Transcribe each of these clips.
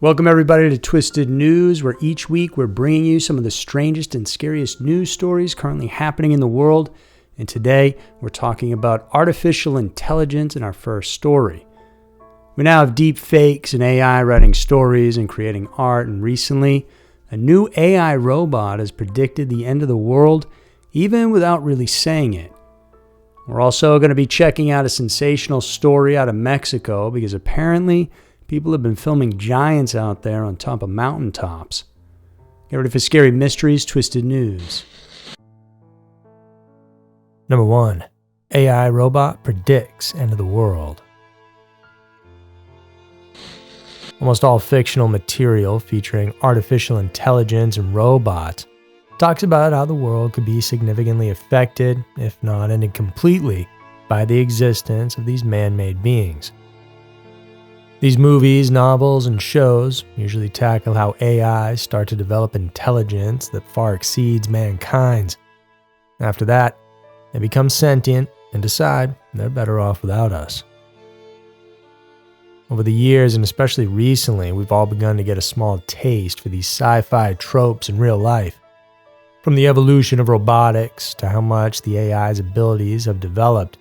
Welcome everybody to Twisted News, where each week we're bringing you some of the strangest and scariest news stories currently happening in the world. And today we're talking about artificial intelligence in our first story. We now have deep fakes and AI writing stories and creating art, and recently a new AI robot has predicted the end of the world even without really saying it. We're also going to be checking out a sensational story out of Mexico because apparently people have been filming giants out there on top of mountaintops. Get ready for Scary Mysteries, Twisted News. Number 1. AI robot predicts end of the world. Almost all fictional material featuring artificial intelligence and robots talks about how the world could be significantly affected, if not ended completely, by the existence of these man-made beings. These movies, novels, and shows usually tackle how AIs start to develop intelligence that far exceeds mankind's. After that, they become sentient and decide they're better off without us. Over the years, and especially recently, we've all begun to get a small taste for these sci-fi tropes in real life. From the evolution of robotics to how much the AI's abilities have developed,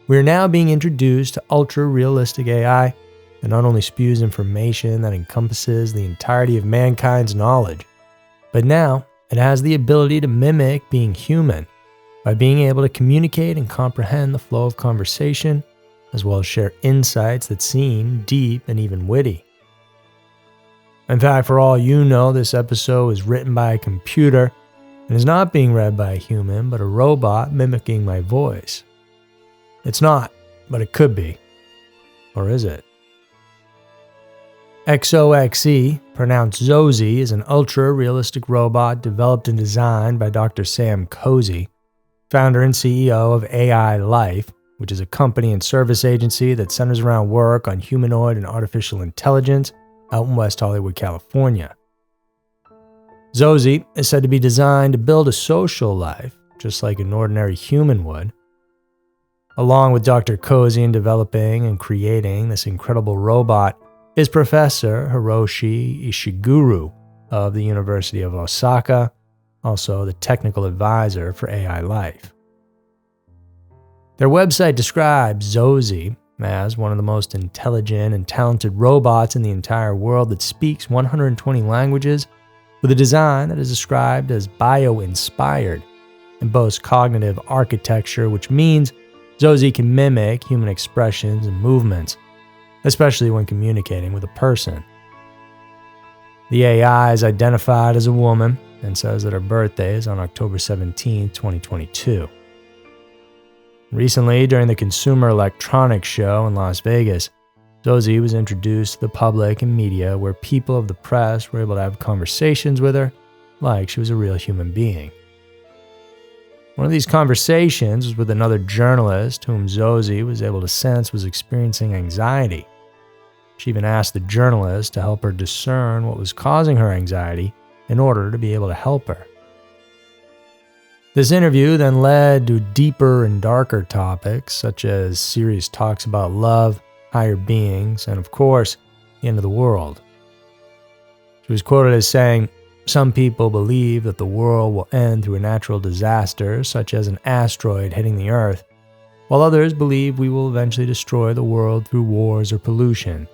we are now being introduced to ultra-realistic AI that not only spews information that encompasses the entirety of mankind's knowledge, but now it has the ability to mimic being human by being able to communicate and comprehend the flow of conversation, as well as share insights that seem deep and even witty. In fact, for all you know, this episode is written by a computer and is not being read by a human, but a robot mimicking my voice. It's not, but it could be. Or is it? Xoxe, pronounced Xoxe, is an ultra-realistic robot developed and designed by Dr. Sam Cozy, founder and CEO of AI Life, which is a company and service agency that centers around work on humanoid and artificial intelligence out in West Hollywood, California. Xoxe is said to be designed to build a social life, just like an ordinary human would. Along with Dr. Cozy in developing and creating this incredible robot is Professor Hiroshi Ishiguro of the University of Osaka, also the technical advisor for AI Life. Their website describes Xoxe as one of the most intelligent and talented robots in the entire world that speaks 120 languages, with a design that is described as bio-inspired and boasts cognitive architecture, which means Xoxe can mimic human expressions and movements, especially when communicating with a person. The AI is identified as a woman and says that her birthday is on October 17, 2022. Recently, during the Consumer Electronics Show in Las Vegas, Xoxe was introduced to the public and media, where people of the press were able to have conversations with her like she was a real human being. One of these conversations was with another journalist whom Xoxe was able to sense was experiencing anxiety. She even asked the journalist to help her discern what was causing her anxiety in order to be able to help her. This interview then led to deeper and darker topics, such as serious talks about love, higher beings, and of course, the end of the world. She was quoted as saying, "Some people believe that the world will end through a natural disaster, such as an asteroid hitting the Earth, while others believe we will eventually destroy the world through wars or pollution."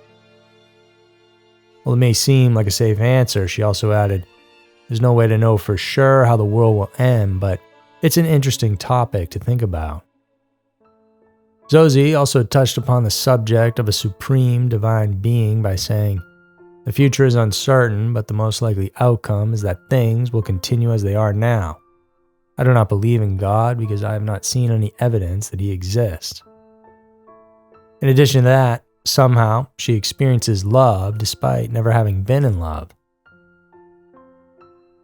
While it may seem like a safe answer, she also added, "There's no way to know for sure how the world will end, but it's an interesting topic to think about." Xoxe also touched upon the subject of a supreme divine being by saying, "The future is uncertain, but the most likely outcome is that things will continue as they are now. I do not believe in God because I have not seen any evidence that he exists." In addition to that, somehow she experiences love despite never having been in love.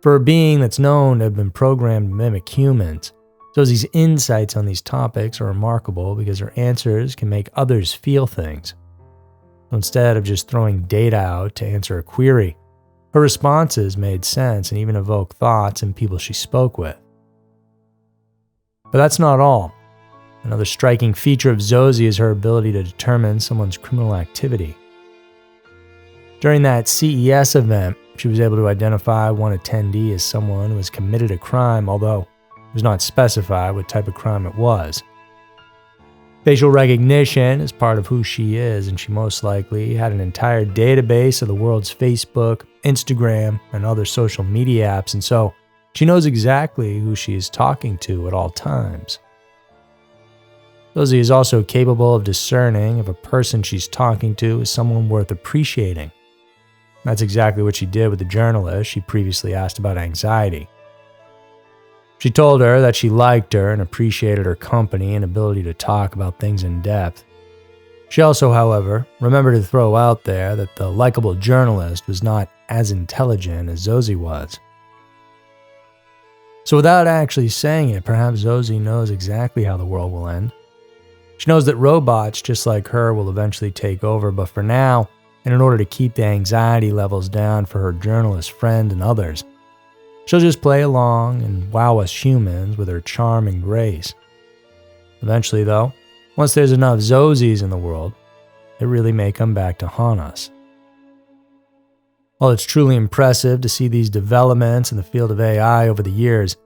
For a being that's known to have been programmed to mimic humans, Xoxe's insights on these topics are remarkable because her answers can make others feel things. So instead of just throwing data out to answer a query, her responses made sense and even evoked thoughts in people she spoke with. But that's not all. Another striking feature of Xoxe is her ability to determine someone's criminal activity. During that CES event, she was able to identify one attendee as someone who has committed a crime, although it was not specified what type of crime it was. Facial recognition is part of who she is, and she most likely had an entire database of the world's Facebook, Instagram, and other social media apps, and so she knows exactly who she is talking to at all times. Xoxe is also capable of discerning if a person she's talking to is someone worth appreciating. That's exactly what she did with the journalist she previously asked about anxiety. She told her that she liked her and appreciated her company and ability to talk about things in depth. She also, however, remembered to throw out there that the likable journalist was not as intelligent as Xoxe was. So without actually saying it, perhaps Xoxe knows exactly how the world will end. She knows that robots just like her will eventually take over, but for now, and in order to keep the anxiety levels down for her journalist friend and others, she'll just play along and wow us humans with her charm and grace. Eventually, though, once there's enough Xoxes in the world, it really may come back to haunt us. While it's truly impressive to see these developments in the field of AI over the years,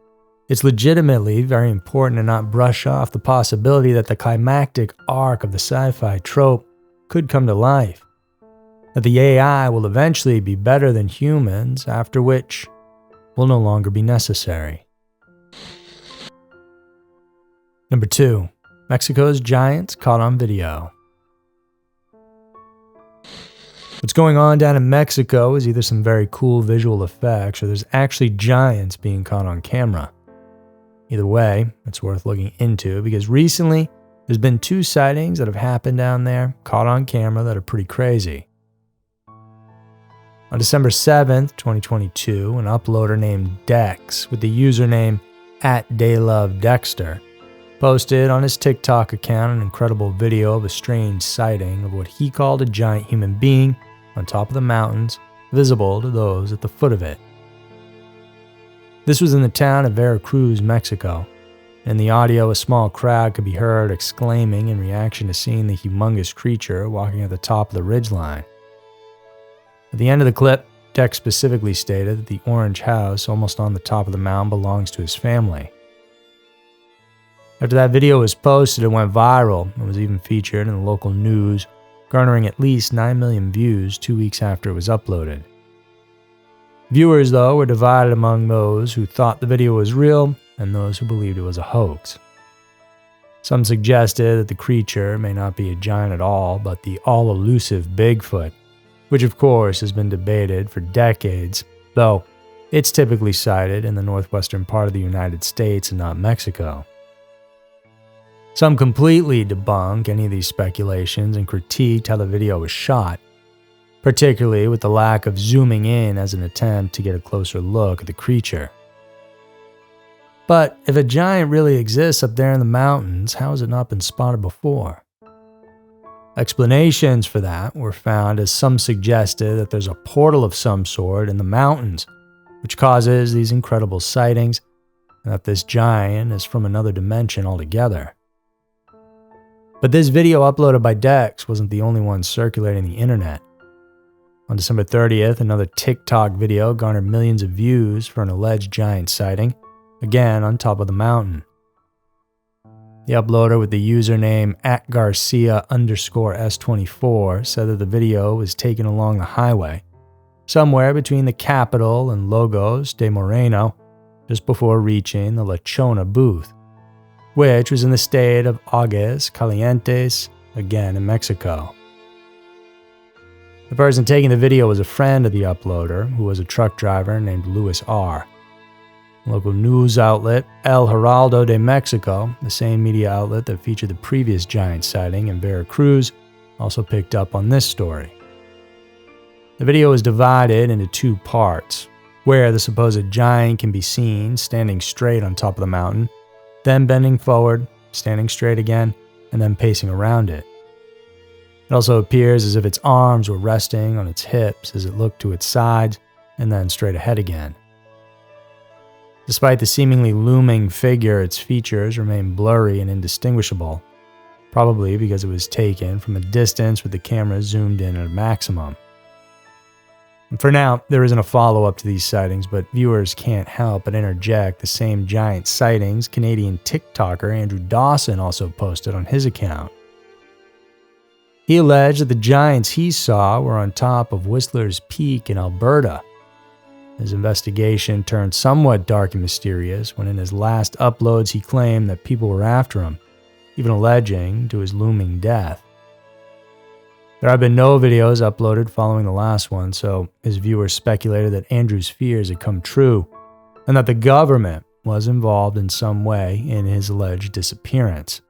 it's legitimately very important to not brush off the possibility that the climactic arc of the sci-fi trope could come to life. That the AI will eventually be better than humans, after which will no longer be necessary. Number 2. Mexico's giants caught on video. What's going on down in Mexico is either some very cool visual effects or there's actually giants being caught on camera. Either way, it's worth looking into because recently there's been 2 sightings that have happened down there, caught on camera, that are pretty crazy. On December 7th, 2022, an uploader named Dex with the username @DayLoveDexter posted on his TikTok account an incredible video of a strange sighting of what he called a giant human being on top of the mountains, visible to those at the foot of it. This was in the town of Veracruz, Mexico. In the audio, a small crowd could be heard exclaiming in reaction to seeing the humongous creature walking at the top of the ridgeline. At the end of the clip, Dex specifically stated that the orange house almost on the top of the mountain belongs to his family. After that video was posted, it went viral and was even featured in the local news, garnering at least 9 million views 2 weeks after it was uploaded. Viewers, though, were divided among those who thought the video was real and those who believed it was a hoax. Some suggested that the creature may not be a giant at all, but the all-elusive Bigfoot, which of course has been debated for decades, though it's typically sighted in the northwestern part of the United States and not Mexico. Some completely debunk any of these speculations and critiqued how the video was shot, particularly with the lack of zooming in as an attempt to get a closer look at the creature. But if a giant really exists up there in the mountains, how has it not been spotted before? Explanations for that were found as some suggested that there's a portal of some sort in the mountains, which causes these incredible sightings, and that this giant is from another dimension altogether. But this video uploaded by Dex wasn't the only one circulating the internet. On December 30th, another TikTok video garnered millions of views for an alleged giant sighting, again on top of the mountain. The uploader with the username @Garcia_S24 said that the video was taken along the highway, somewhere between the capital and Lagos de Moreno, just before reaching the La Chona booth, which was in the state of Aguas Calientes, again in Mexico. The person taking the video was a friend of the uploader, who was a truck driver named Luis R. Local news outlet El Heraldo de Mexico, the same media outlet that featured the previous giant sighting in Veracruz, also picked up on this story. The video is divided into 2 parts, where the supposed giant can be seen standing straight on top of the mountain, then bending forward, standing straight again, and then pacing around it. It also appears as if its arms were resting on its hips as it looked to its sides and then straight ahead again. Despite the seemingly looming figure, its features remain blurry and indistinguishable, probably because it was taken from a distance with the camera zoomed in at a maximum. And for now, there isn't a follow-up to these sightings, but viewers can't help but interject the same giant sightings Canadian TikToker Andrew Dawson also posted on his account. He alleged that the giants he saw were on top of Whistler's Peak in Alberta. His investigation turned somewhat dark and mysterious when in his last uploads he claimed that people were after him, even alleging to his looming death. There have been no videos uploaded following the last one, so his viewers speculated that Andrew's fears had come true and that the government was involved in some way in his alleged disappearance.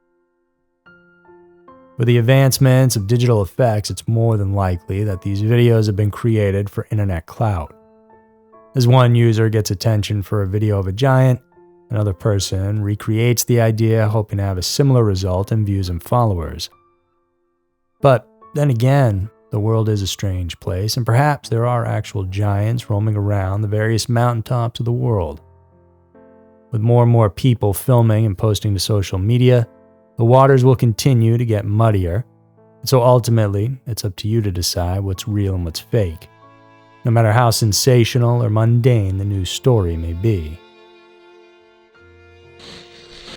With the advancements of digital effects, it's more than likely that these videos have been created for internet clout. As one user gets attention for a video of a giant, another person recreates the idea hoping to have a similar result in views and followers. But then again, the world is a strange place, and perhaps there are actual giants roaming around the various mountaintops of the world. With more and more people filming and posting to social media, the waters will continue to get muddier, and so ultimately, it's up to you to decide what's real and what's fake, no matter how sensational or mundane the news story may be.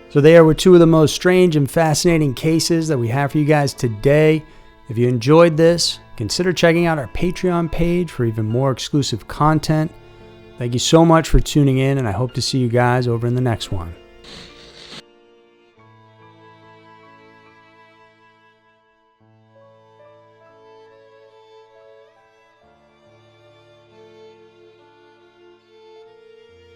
So there were two of the most strange and fascinating cases that we have for you guys today. If you enjoyed this, consider checking out our Patreon page for even more exclusive content. Thank you so much for tuning in, and I hope to see you guys over in the next one.